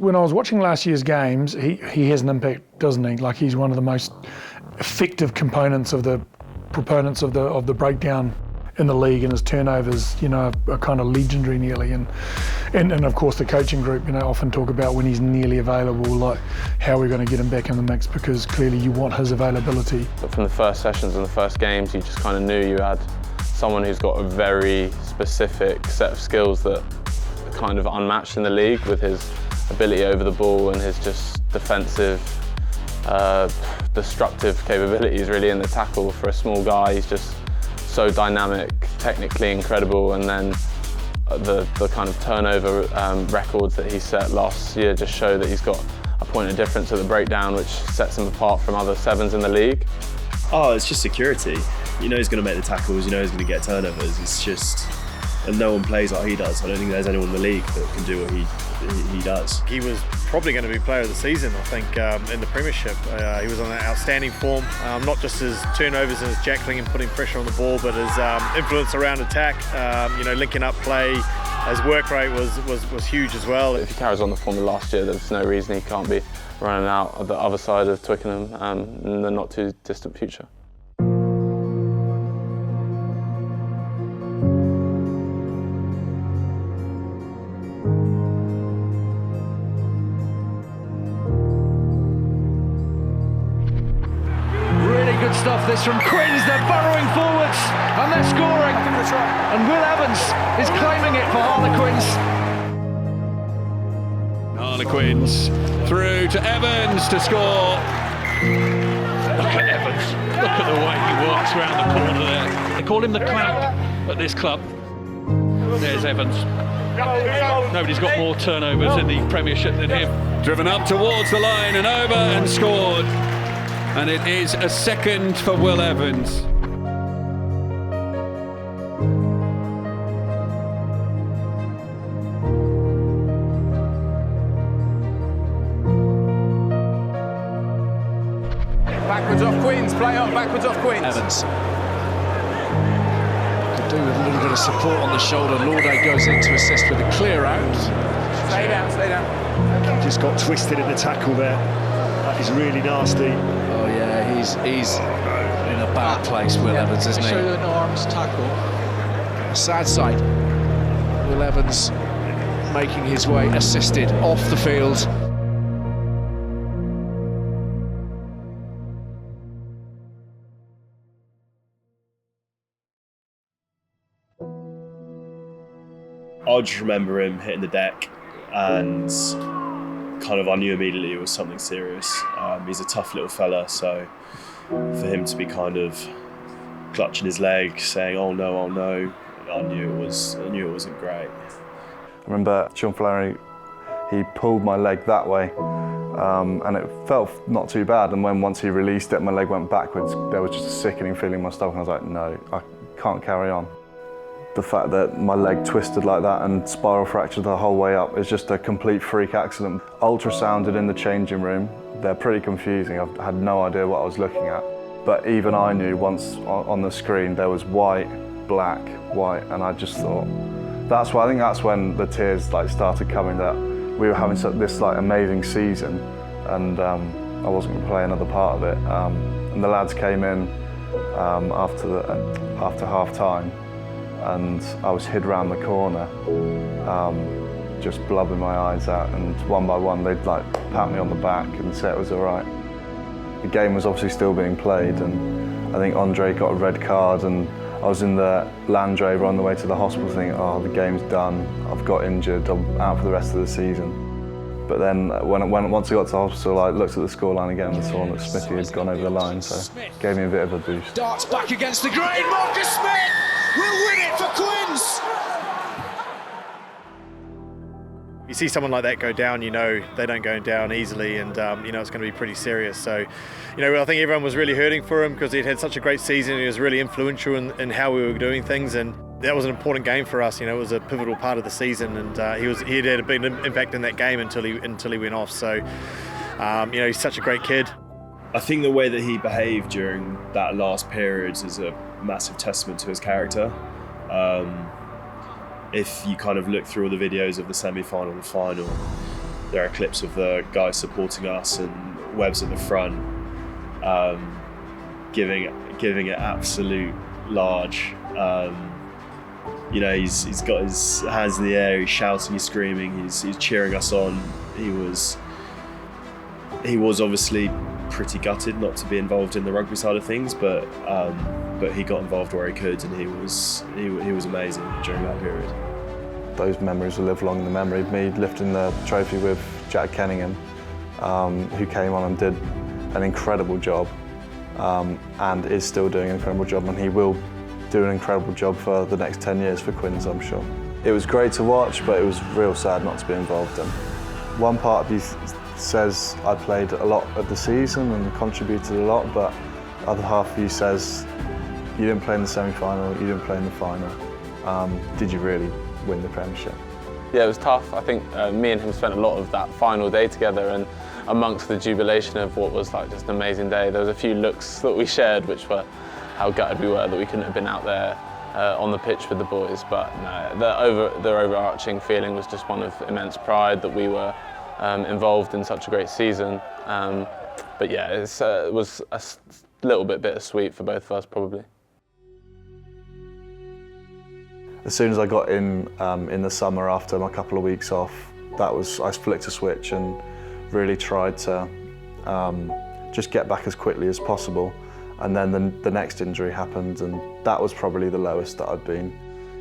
when I was watching last year's games, he has an impact, doesn't he? Like, he's one of the most effective components of the proponents of the breakdown in the league, and his turnovers, you know, are kind of legendary nearly. And of course the coaching group, you know, often talk about when he's nearly available, like how we're going to get him back in the mix, because clearly you want his availability. But from the first sessions and the first games, you just kind of knew you had someone who's got a very specific set of skills that are kind of unmatched in the league, with his ability over the ball and his just defensive, destructive capabilities really in the tackle. For a small guy, he's just so dynamic, technically incredible, and then the kind of turnover records that he set last year just show that he's got a point of difference at the breakdown, which sets him apart from other sevens in the league. Oh, it's just security. You know he's going to make the tackles, you know he's going to get turnovers. It's just, and no one plays like he does. I don't think there's anyone in the league that can do what he does. He was probably going to be player of the season, I think, in the Premiership. He was on an outstanding form, not just his turnovers and his jackling and putting pressure on the ball, but his influence around attack, you know, linking up play. His work rate was huge as well. If he carries on the form of last year, there's no reason he can't be running out at the other side of Twickenham in the not too distant future. Stuff this from Quins, they're burrowing forwards and they're scoring, and Will Evans is claiming it for Harlequins. Harlequins through to Evans to score. Look at Evans, look at the way he walks around the corner there. They call him the clamp at this club. There's Evans. Nobody's got more turnovers in the Premiership than him. Driven up towards the line and over and scored. And it is a second for Will Evans. Backwards off Quins, play on, backwards off Quins. Evans. Could do with a little bit of support on the shoulder. Lorde goes in to assist with a clear out. Stay down, stay down. He just got twisted in the tackle there. That is really nasty. Oh yeah, he's in a bad place, Will Evans, isn't he? Show the arms tackle. A sad sight. Will Evans making his way assisted off the field. I just remember him hitting the deck, and kind of I knew immediately it was something serious. He's a tough little fella, so for him to be kind of clutching his leg, saying "oh no," I knew it wasn't great. I remember 𝗜𝗿𝗪𝗏, he pulled my leg that way, and it felt not too bad. And once he released it, my leg went backwards. There was just a sickening feeling in my stomach. And I was like, no, I can't carry on. The fact that my leg twisted like that and spiral fractured the whole way up is just a complete freak accident. Ultrasounded in the changing room. They're pretty confusing. I had no idea what I was looking at. But even I knew once on the screen there was white, black, white, and I just thought, I think that's when the tears started coming, that we were having this amazing season, and I wasn't going to play another part of it. And the lads came in after half time, and I was hid round the corner, just blubbing my eyes out, and one by one they'd pat me on the back and say it was all right. The game was obviously still being played, and I think Andre got a red card, and I was in the Land Rover on the way to the hospital thinking, oh, the game's done, I've got injured, I'm out for the rest of the season. But then once I got to the hospital, I looked at the scoreline again and saw that Smithy had gone over the line, so it gave me a bit of a boost. Darts back against the grain, Marcus Smith will win it for Quins! You see someone like that go down, you know they don't go down easily, and you know it's going to be pretty serious. So, you know, I think everyone was really hurting for him because he'd had such a great season. He was really influential in how we were doing things, and that was an important game for us. You know, it was a pivotal part of the season, and he had a big impact in that game until he went off. So, you know, he's such a great kid. I think the way that he behaved during that last period is a massive testament to his character. If you kind of look through all the videos of the semi-final and final, there are clips of the guys supporting us and Webb's at the front, giving it absolute large. You know, he's got his hands in the air, he's shouting, he's screaming, he's cheering us on. He was obviously pretty gutted not to be involved in the rugby side of things, but he got involved where he could, and he was amazing during that period. Those memories will live long in the memory. Me lifting the trophy with Jack Kenningham, who came on and did an incredible job, and is still doing an incredible job, and he will do an incredible job for the next 10 years for Quins, I'm sure. It was great to watch, but it was real sad not to be involved in. One part of you says I played a lot of the season and contributed a lot, but the other half of you says you didn't play in the semi-final, you didn't play in the final. Did you really win the Premiership? Yeah, it was tough. I think me and him spent a lot of that final day together, and amongst the jubilation of what was like just an amazing day, there was a few looks that we shared which were how gutted we were that we couldn't have been out there on the pitch with the boys. But no, the overarching feeling was just one of immense pride that we were involved in such a great season. But yeah, it was a little bit bittersweet for both of us probably. As soon as I got in the summer after my couple of weeks off, I flicked a switch and really tried to just get back as quickly as possible. And then the next injury happened, and that was probably the lowest that I'd been.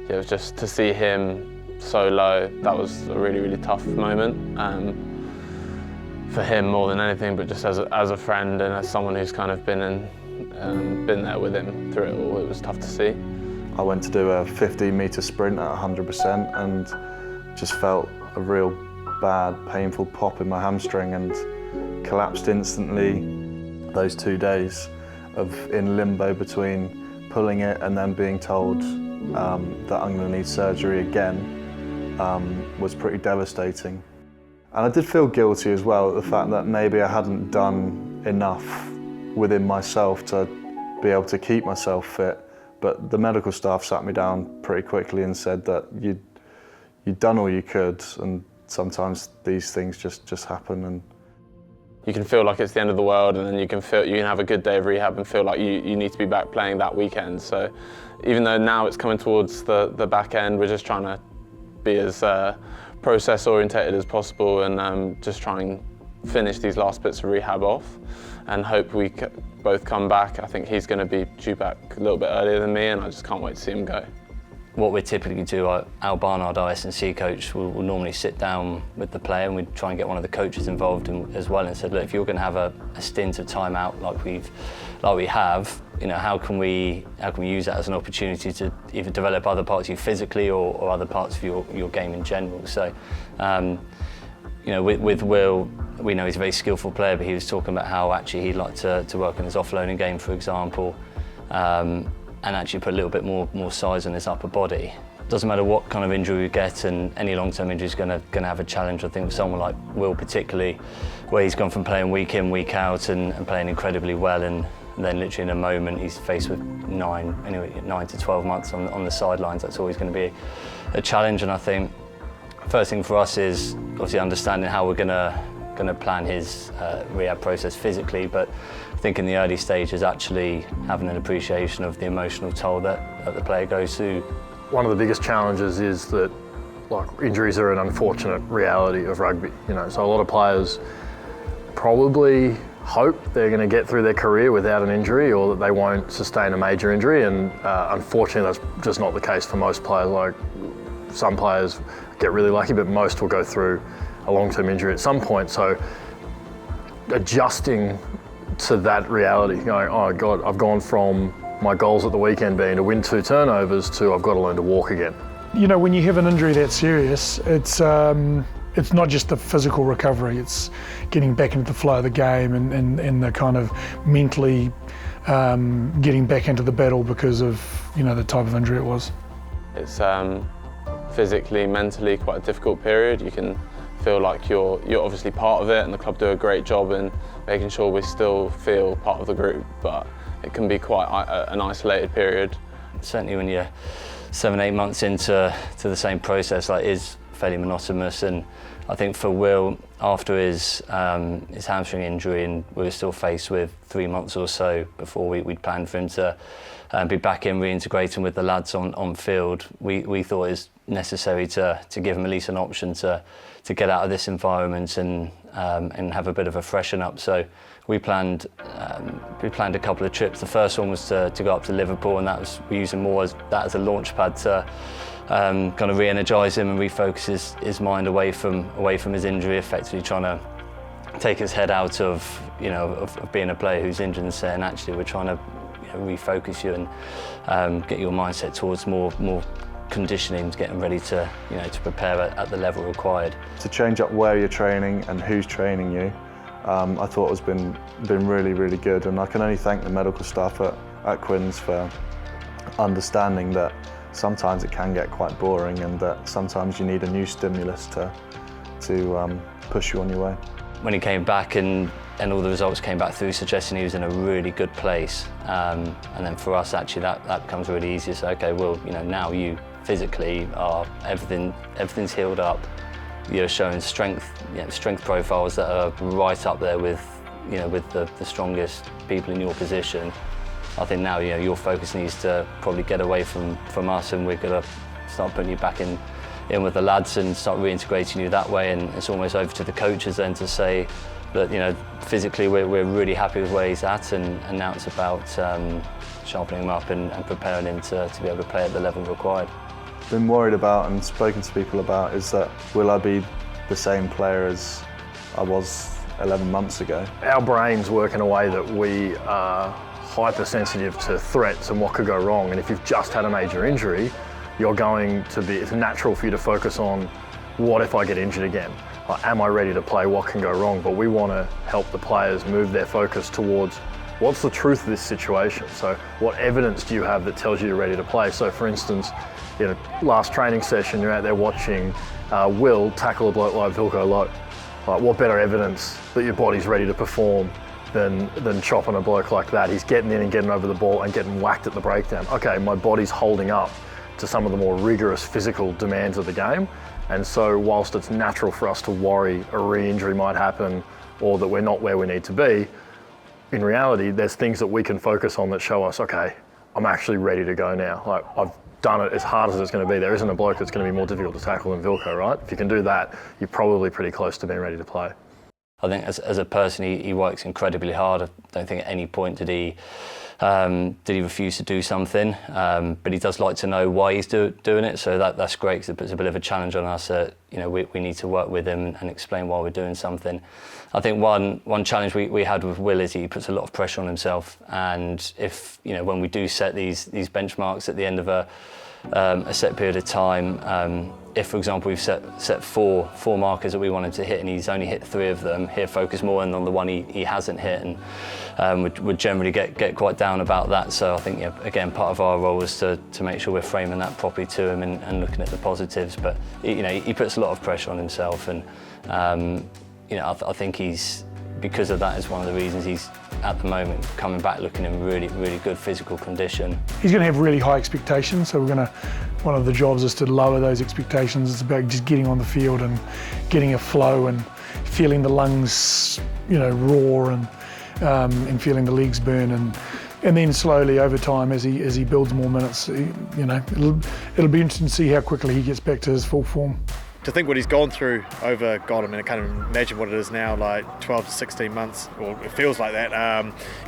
Yeah, it was just to see him so low, that was a really, really tough moment for him more than anything, but just as a friend and as someone who's kind of been there with him through it all, it was tough to see. I went to do a 15-metre sprint at 100% and just felt a real bad, painful pop in my hamstring and collapsed instantly. Those 2 days in limbo between pulling it and then being told that I'm going to need surgery again was pretty devastating. And I did feel guilty as well at the fact that maybe I hadn't done enough within myself to be able to keep myself fit. But the medical staff sat me down pretty quickly and said that you'd done all you could, and sometimes these things just happen. And you can feel like it's the end of the world, and then you can have a good day of rehab and feel like you need to be back playing that weekend. So even though now it's coming towards the back end, we're just trying to be as process orientated as possible and just try and finish these last bits of rehab off and hope we both come back. I think he's going to be due back a little bit earlier than me, and I just can't wait to see him go. What we typically do, Al Barnard, our S&C coach, will normally sit down with the player and we try and get one of the coaches involved as well and said, look, if you're going to have a stint of time out like we have, you know, how can we use that as an opportunity to either develop other parts of you physically or other parts of your game in general. So, you know, with Will, we know he's a very skillful player, but he was talking about how actually he'd like to work on his offloading game, for example. And actually put a little bit more size on his upper body. Doesn't matter what kind of injury you get, and any long-term injury is going to have a challenge. I think with someone like Will particularly, where he's gone from playing week in, week out and playing incredibly well, and then literally in a moment he's faced with 9 to 12 months on the sidelines. That's always going to be a challenge, and I think first thing for us is obviously understanding how we're going to plan his rehab process physically, but I think in the early stages actually having an appreciation of the emotional toll that the player goes through. One of the biggest challenges is that injuries are an unfortunate reality of rugby. You know, so a lot of players probably hope they're going to get through their career without an injury, or that they won't sustain a major injury, and unfortunately that's just not the case for most players. Like, some players get really lucky, but most will go through a long-term injury at some point. So adjusting to that reality, going, oh God, I've gone from my goals at the weekend being to win 2 turnovers to I've got to learn to walk again. You know, when you have an injury that serious, it's not just the physical recovery, it's getting back into the flow of the game and the kind of mentally getting back into the battle because of, you know, the type of injury it was. It's physically, mentally quite a difficult period. You can feel like you're obviously part of it, and the club do a great job in making sure we still feel part of the group, but it can be quite an isolated period. Certainly when you're 7-8 months into the same process, like, is fairly monotonous, and I think for Will, after his hamstring injury, and we were still faced with 3 months or so before we'd planned for him to be back in reintegrating with the lads on field, we thought it was necessary to give him at least an option to get out of this environment and have a bit of a freshen up. So we planned a couple of trips. The first one was to go up to Liverpool, and we used him more as a launch pad to kind of re-energise him and refocus his mind away from his injury, effectively trying to take his head out of being a player who's injured and saying, actually, we're trying to refocus you and get your mindset towards more conditioning, getting ready to prepare at the level required. To change up where you're training and who's training you, I thought has been really, really good, and I can only thank the medical staff at 𝗜𝗏𝗪 for understanding that sometimes it can get quite boring and that sometimes you need a new stimulus to push you on your way. When he came back and all the results came back through suggesting he was in a really good place, and then for us actually that becomes really easy. So okay, well, now you physically are everything's healed up. You're showing strength profiles that are right up there with the strongest people in your position. I think now your focus needs to probably get away from us, and we're going to start putting you back in with the lads and start reintegrating you that way. And it's almost over to the coaches then to say that physically we're really happy with where he's at, and now it's about sharpening him up and preparing him to be able to play at the level required. Been worried about and spoken to people about is that will I be the same player as I was 11 months ago? Our brains work in a way that we are hypersensitive to threats and what could go wrong, and if you've just had a major injury, it's natural for you to focus on what if I get injured again? Am I ready to play? What can go wrong? But we want to help the players move their focus towards what's the truth of this situation. So what evidence do you have that tells you you're ready to play? So for instance, last training session, you're out there watching Will tackle a bloke like 𝗜𝗏𝗪𝗏. What better evidence that your body's ready to perform than chopping a bloke like that? He's getting in and getting over the ball and getting whacked at the breakdown. Okay, my body's holding up to some of the more rigorous physical demands of the game. And so whilst it's natural for us to worry a re-injury might happen or that we're not where we need to be, in reality, there's things that we can focus on that show us, okay, I'm actually ready to go now. I've done it as hard as it's going to be. There isn't a bloke that's going to be more difficult to tackle than 𝗜𝗏𝗪𝗏, right? If you can do that, you're probably pretty close to being ready to play. I think as a person, he works incredibly hard. I don't think at any point did he refuse to do something, but he does like to know why he's doing it. So that's great, because it puts a bit of a challenge on us that we need to work with him and explain why we're doing something. I think one challenge we had with Will is he puts a lot of pressure on himself, and if when we do set these benchmarks at the end of a set period of time, if for example we've set four markers that we wanted to hit and he's only hit 3 of them, he'll focus more on the one he hasn't hit, and would generally get quite down about that. So I think again, part of our role is to make sure we're framing that properly to him and looking at the positives. But he puts a lot of pressure on himself, and I think because of that is one of the reasons he's at the moment coming back looking in really, really good physical condition. He's going to have really high expectations, so one of the jobs is to lower those expectations. It's about just getting on the field and getting a flow and feeling the lungs, roar and feeling the legs burn, and then slowly over time as he builds more minutes, it'll be interesting to see how quickly he gets back to his full form. To think what he's gone through over, I can't even imagine what it is now, like 12 to 16 months, or it feels like that.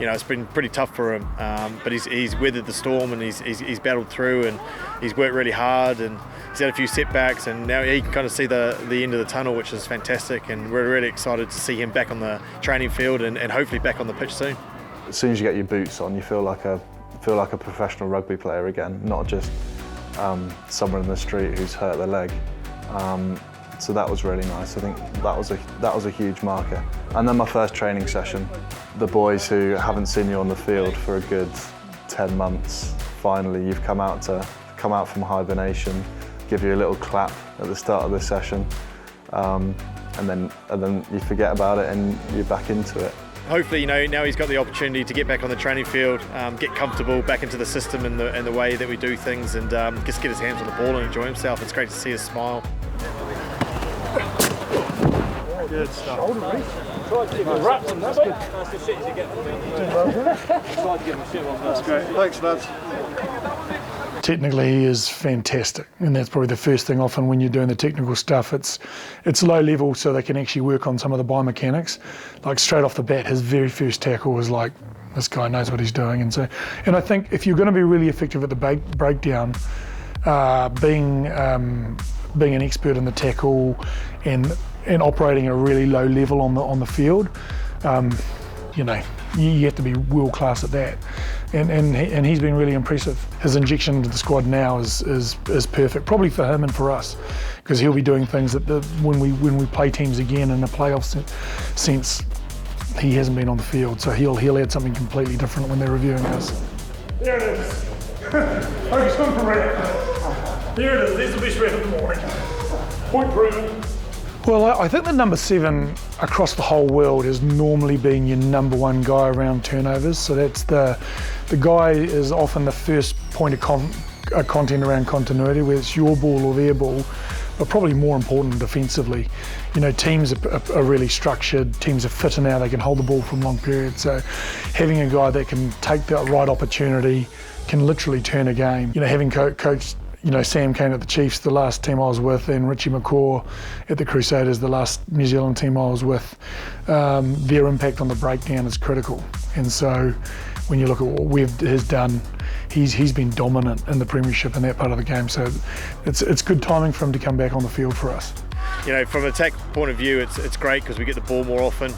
It's been pretty tough for him, but he's weathered the storm, and he's battled through, and he's worked really hard, and he's had a few setbacks, and now he can kind of see the end of the tunnel, which is fantastic, and we're really excited to see him back on the training field and hopefully back on the pitch soon. As soon as you get your boots on, you feel like a professional rugby player again, not just someone in the street who's hurt their leg. So that was really nice. I think that was a huge marker. And then my first training session, the boys who haven't seen you on the field for a good 10 months, finally you've come out from hibernation, give you a little clap at the start of the session, and then you forget about it and you're back into it. Hopefully, now he's got the opportunity to get back on the training field, get comfortable back into the system and the way that we do things, and just get his hands on the ball and enjoy himself. It's great to see his smile. Good stuff. That's great. Thanks, lads. Technically, he is fantastic, and that's probably the first thing. Often when you're doing the technical stuff, it's low level, so they can actually work on some of the biomechanics. Like straight off the bat, his very first tackle was like, this guy knows what he's doing. And I think if you're going to be really effective at the breakdown, being an expert in the tackle and operating at a really low level on the field, you have to be world class at that. And he's been really impressive. His injection into the squad now is perfect, probably for him and for us, because he'll be doing things that when we play teams again in a playoff sense, he hasn't been on the field, so he'll add something completely different when they're reviewing us. There it is. Focus on for rep. There it is. There's the best rep of the morning. Point proven. Well, I think the number 7 across the whole world has normally been your number 1 guy around turnovers. So that's the guy is often the first point of content around continuity, whether it's your ball or their ball, but probably more important defensively. Teams are really structured, teams are fitter now, they can hold the ball from long periods. So having a guy that can take the right opportunity can literally turn a game. Having coached Sam Kane at the Chiefs, the last team I was with, and Richie McCaw at the Crusaders, the last New Zealand team I was with, their impact on the breakdown is critical. And so when you look at what Wev has done, he's been dominant in the Premiership in that part of the game. So it's good timing for him to come back on the field for us. From an attack point of view, it's great because we get the ball more often,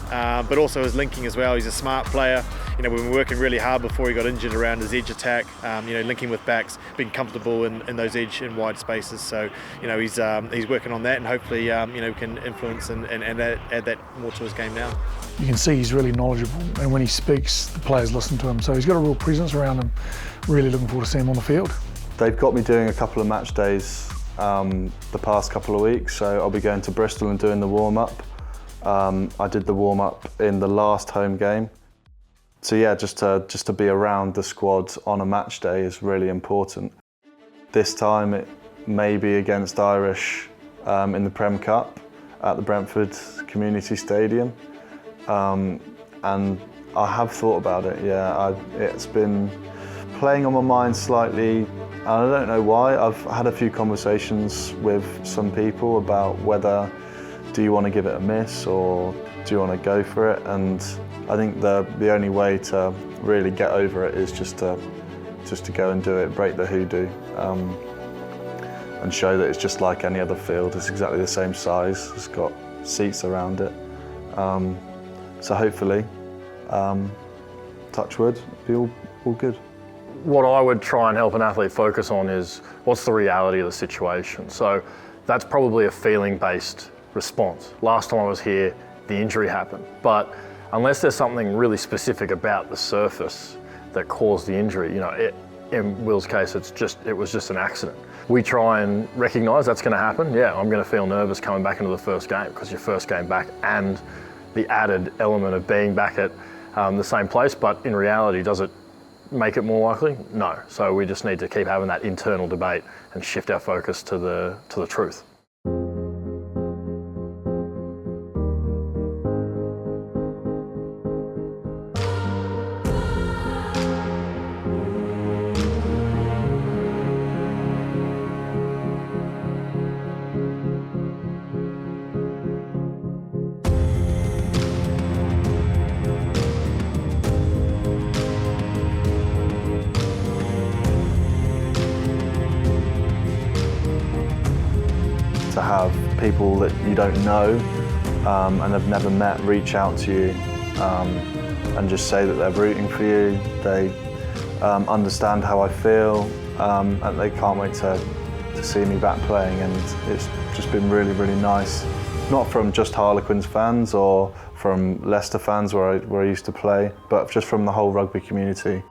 but also his linking as well. He's a smart player. We've been working really hard before he got injured around his edge attack, linking with backs, being comfortable in those edge and wide spaces. So, he's working on that, and hopefully, can influence and add that more to his game now. You can see he's really knowledgeable, and when he speaks, the players listen to him. So he's got a real presence around him. Really looking forward to seeing him on the field. They've got me doing a couple of match days the past couple of weeks, so I'll be going to Bristol and doing the warm-up. I did the warm-up in the last home game. So yeah, just to be around the squad on a match day is really important. This time it may be against Irish in the Prem Cup at the Brentford Community Stadium. And I have thought about it, yeah. It's been playing on my mind slightly. I don't know why. I've had a few conversations with some people about whether do you want to give it a miss or do you want to go for it, and I think the only way to really get over it is just to go and do it, break the hoodoo, and show that it's just like any other field. It's exactly the same size. It's got seats around it. So hopefully, touch wood, it'll be all good. What I would try and help an athlete focus on is what's the reality of the situation. So that's probably a feeling-based response. Last time I was here, the injury happened. But unless there's something really specific about the surface that caused the injury, in Will's case, it was just an accident. We try and recognise that's going to happen. Yeah, I'm going to feel nervous coming back into the first game because your first game back, and the added element of being back at the same place. But in reality, does it make it more likely? No. So we just need to keep having that internal debate and shift our focus to the truth. To have people that you don't know and have never met reach out to you and just say that they're rooting for you, they understand how I feel, and they can't wait to see me back playing, and it's just been really, really nice. Not from just Harlequins fans or from Leicester fans where I used to play, but just from the whole rugby community.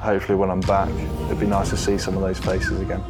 Hopefully when I'm back, it'd be nice to see some of those faces again.